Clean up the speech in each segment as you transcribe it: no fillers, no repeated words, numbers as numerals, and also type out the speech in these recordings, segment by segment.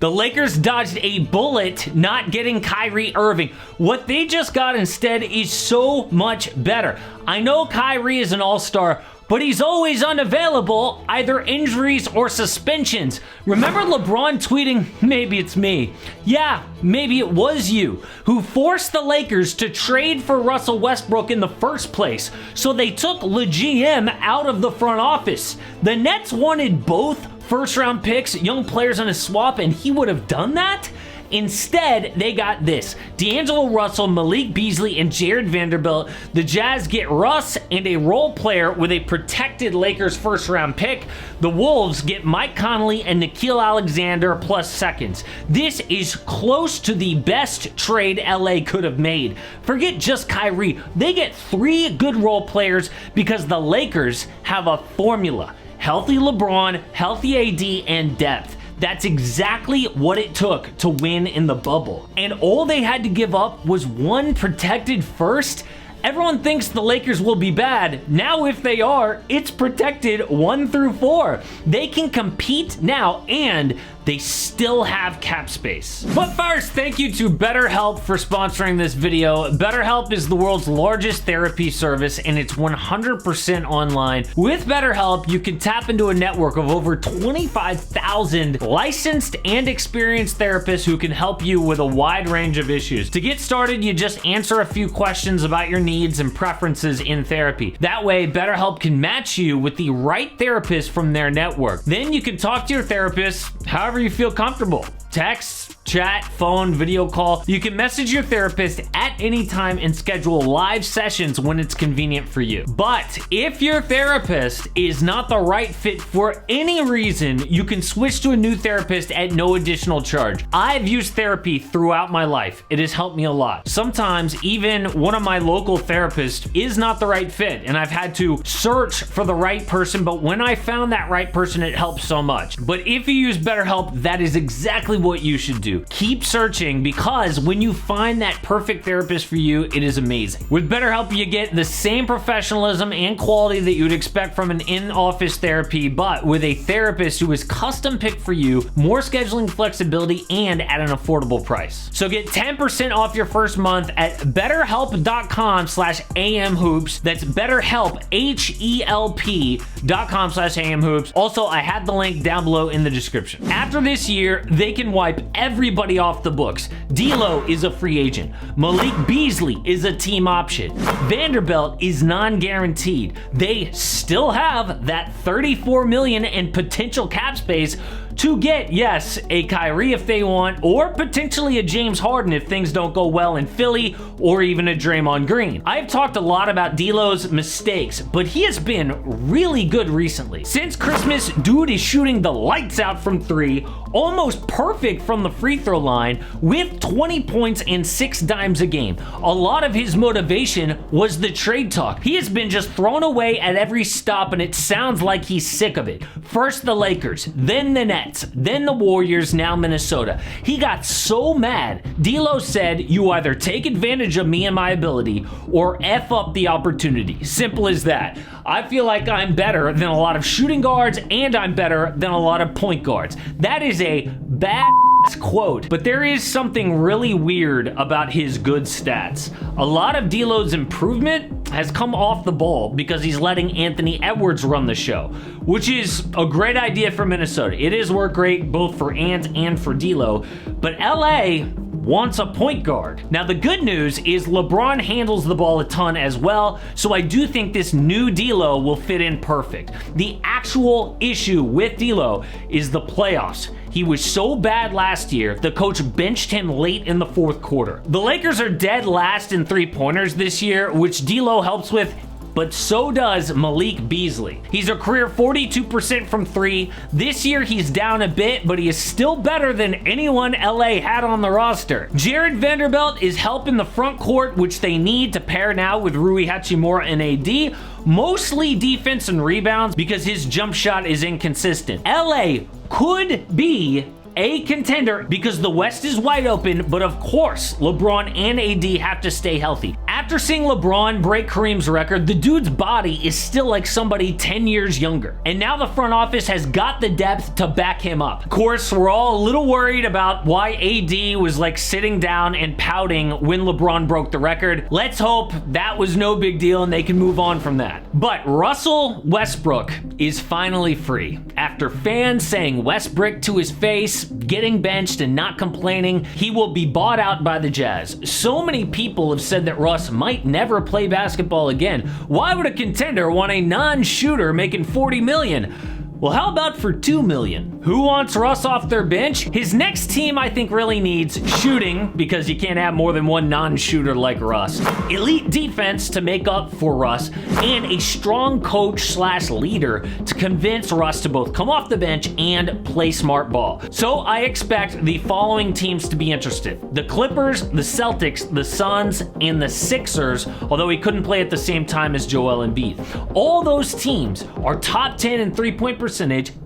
The Lakers dodged a bullet not getting Kyrie Irving. What they just got instead is so much better. I know Kyrie is an all-star, but he's always unavailable, either injuries or suspensions. Remember LeBron tweeting, "Maybe it's me." Yeah, maybe it was you, who forced the Lakers to trade for Russell Westbrook in the first place. So they took the GM out of the front office. The Nets wanted both first-round picks, young players on a swap, and he would have done that? Instead, they got this: D'Angelo Russell, Malik Beasley, and Jared Vanderbilt. The Jazz get Russ and a role player with a protected Lakers first-round pick. The Wolves get Mike Conley and Nickeil Alexander plus seconds. This is close to the best trade LA could have made. Forget just Kyrie. They get 3 good role players because the Lakers have a formula: healthy LeBron, healthy AD, and depth. That's exactly what it took to win in the bubble. And all they had to give up was 1 protected first. Everyone thinks the Lakers will be bad. Now if they are, it's protected 1 through 4. They can compete now, and they still have cap space. But first, thank you to BetterHelp for sponsoring this video. BetterHelp is the world's largest therapy service, and it's 100% online. With BetterHelp, you can tap into a network of over 25,000 licensed and experienced therapists who can help you with a wide range of issues. To get started, you just answer a few questions about your needs and preferences in therapy. That way, BetterHelp can match you with the right therapist from their network. Then you can talk to your therapist however you feel comfortable. Text, chat, phone, video call. You can message your therapist at any time and schedule live sessions when it's convenient for you. But if your therapist is not the right fit for any reason, you can switch to a new therapist at no additional charge. I've used therapy throughout my life. It has helped me a lot. Sometimes even one of my local therapists is not the right fit, and I've had to search for the right person, but when I found that right person, it helped so much. But if you use BetterHelp, that is exactly what you should do. Keep searching, because when you find that perfect therapist for you, it is amazing. With BetterHelp, you get the same professionalism and quality that you would expect from an in-office therapy, but with a therapist who is custom picked for you, more scheduling flexibility, and at an affordable price. So get 10% off your first month at betterhelp.com/amhoops. That's BetterHelp, HELP.com/amhoops. Also, I have the link down below in the description. After this year, they can wipe everybody off the books. D'Lo is a free agent. Malik Beasley is a team option. Vanderbilt is non-guaranteed. They still have that $34 million in potential cap space to get, yes, a Kyrie if they want, or potentially a James Harden if things don't go well in Philly, or even a Draymond Green. I've talked a lot about D'Lo's mistakes, but he has been really good recently. Since Christmas, dude is shooting the lights out from 3, almost perfect from the free throw line, with 20 points and 6 dimes a game. A lot of his motivation was the trade talk. He has been just thrown away at every stop, and it sounds like he's sick of it. First the Lakers, then the Nets, then the Warriors, now Minnesota. He got so mad, D'Lo said, "You either take advantage of me and my ability, or F up the opportunity." Simple as that. I feel like I'm better than a lot of shooting guards, and I'm better than a lot of point guards. That is a bad quote, but there is something really weird about his good stats. A lot of D'Lo's improvement has come off the ball because he's letting Anthony Edwards run the show, which is a great idea for Minnesota. It has worked great both for Ant and for D'Lo, but LA wants a point guard. Now the good news is LeBron handles the ball a ton as well, so I do think this new D'Lo will fit in perfect. The actual issue with D'Lo is the playoffs. He was so bad last year, the coach benched him late in the 4th quarter. The Lakers are dead last in 3-pointers this year, which D'Lo helps with, but so does Malik Beasley. He's a career 42% from 3. This year he's down a bit, but he is still better than anyone LA had on the roster. Jared Vanderbilt is helping the front court, which they need to pair now with Rui Hachimura and AD. Mostly defense and rebounds because his jump shot is inconsistent. LA could be a contender because the West is wide open, but of course, LeBron and AD have to stay healthy. After seeing LeBron break Kareem's record, the dude's body is still like somebody 10 years younger. And now the front office has got the depth to back him up. Of course, we're all a little worried about why AD was like sitting down and pouting when LeBron broke the record. Let's hope that was no big deal and they can move on from that. But Russell Westbrook is finally free. After fans saying Westbrook to his face, getting benched and not complaining, he will be bought out by the Jazz. So many people have said that Russ might never play basketball again. Why would a contender want a non-shooter making $40 million? Well, how about for $2 million? Who wants Russ off their bench? His next team, I think, really needs shooting, because you can't have more than one non-shooter like Russ. Elite defense to make up for Russ, and a strong coach/leader to convince Russ to both come off the bench and play smart ball. So I expect the following teams to be interested: the Clippers, the Celtics, the Suns, and the Sixers, although he couldn't play at the same time as Joel Embiid. All those teams are top 10 in three-point percentage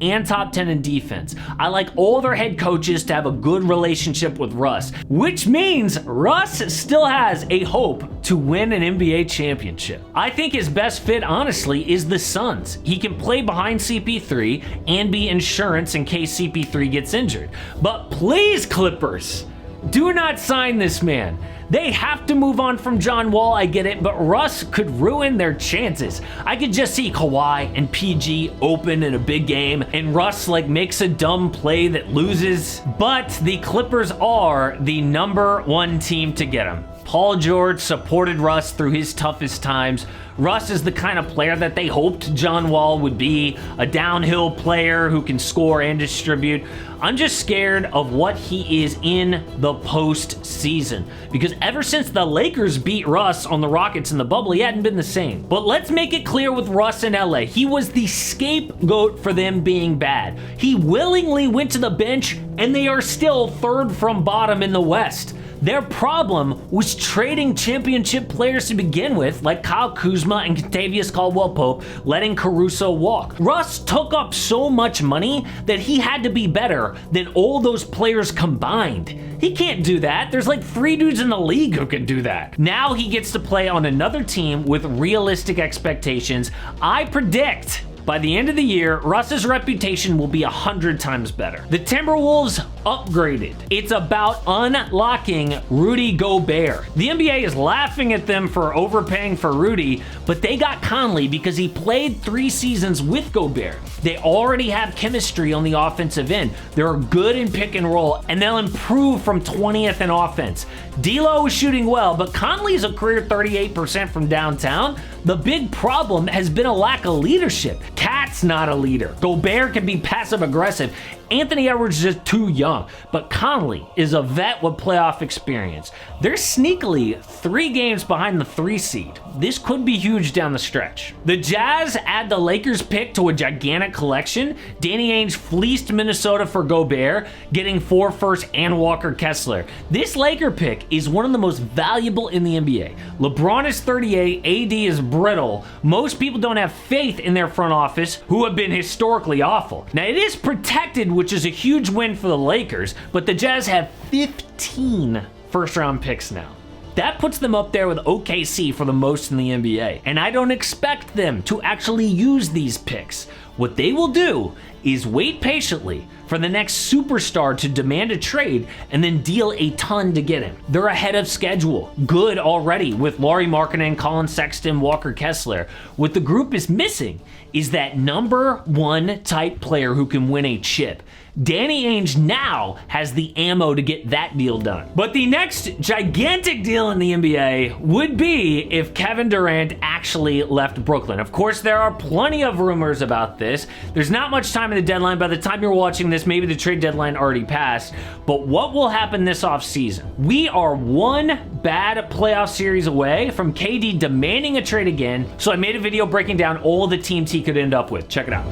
and top 10 in defense. I like all their head coaches to have a good relationship with Russ, which means Russ still has a hope to win an NBA championship. I think his best fit, honestly, is the Suns. He can play behind CP3 and be insurance in case CP3 gets injured. But please, Clippers, do not sign this man. They have to move on from John Wall, I get it, but Russ could ruin their chances. I could just see Kawhi and PG open in a big game, and Russ makes a dumb play that loses. But the Clippers are the #1 team to get him. Paul George supported Russ through his toughest times. Russ is the kind of player that they hoped John Wall would be, a downhill player who can score and distribute. I'm just scared of what he is in the postseason, because ever since the Lakers beat Russ on the Rockets in the bubble, he hadn't been the same. But let's make it clear with Russ in LA, he was the scapegoat for them being bad. He willingly went to the bench, and they are still third from bottom in the West. Their problem was trading championship players to begin with, like Kyle Kuzma and Kentavious Caldwell-Pope, letting Caruso walk. Russ took up so much money that he had to be better than all those players combined. He can't do that. There's 3 dudes in the league who can do that. Now he gets to play on another team with realistic expectations. I predict by the end of the year, Russ's reputation will be 100 times better. The Timberwolves upgraded. It's about unlocking Rudy Gobert. The NBA is laughing at them for overpaying for Rudy, but they got Conley because he played 3 seasons with Gobert. They already have chemistry on the offensive end. They're good in pick and roll, and they'll improve from 20th in offense. D'Lo is shooting well, but Conley's a career 38% from downtown. The big problem has been a lack of leadership. Cat's not a leader. Gobert can be passive aggressive. Anthony Edwards is just too young, but Conley is a vet with playoff experience. They're sneakily 3 games behind the 3 seed. This could be huge down the stretch. The Jazz add the Lakers pick to a gigantic collection. Danny Ainge fleeced Minnesota for Gobert, getting 4 firsts and Walker Kessler. This Laker pick is one of the most valuable in the NBA. LeBron is 38, AD is brittle. Most people don't have faith in their front office, who have been historically awful. Now, it is protected, which is a huge win for the Lakers, but the Jazz have 15 first-round picks now. That puts them up there with OKC for the most in the NBA, and I don't expect them to actually use these picks. What they will do is wait patiently for the next superstar to demand a trade and then deal a ton to get him. They're ahead of schedule, good already with Lauri Markkanen, Colin Sexton, Walker Kessler. What the group is missing is that #1 type player who can win a chip. Danny Ainge now has the ammo to get that deal done. But the next gigantic deal in the NBA would be if Kevin Durant actually left Brooklyn. Of course, there are plenty of rumors about this. There's not much time in the deadline. By the time you're watching this, maybe the trade deadline already passed. But what will happen this offseason? We are one bad playoff series away from KD demanding a trade again. So I made a video breaking down all the teams he could end up with. Check it out.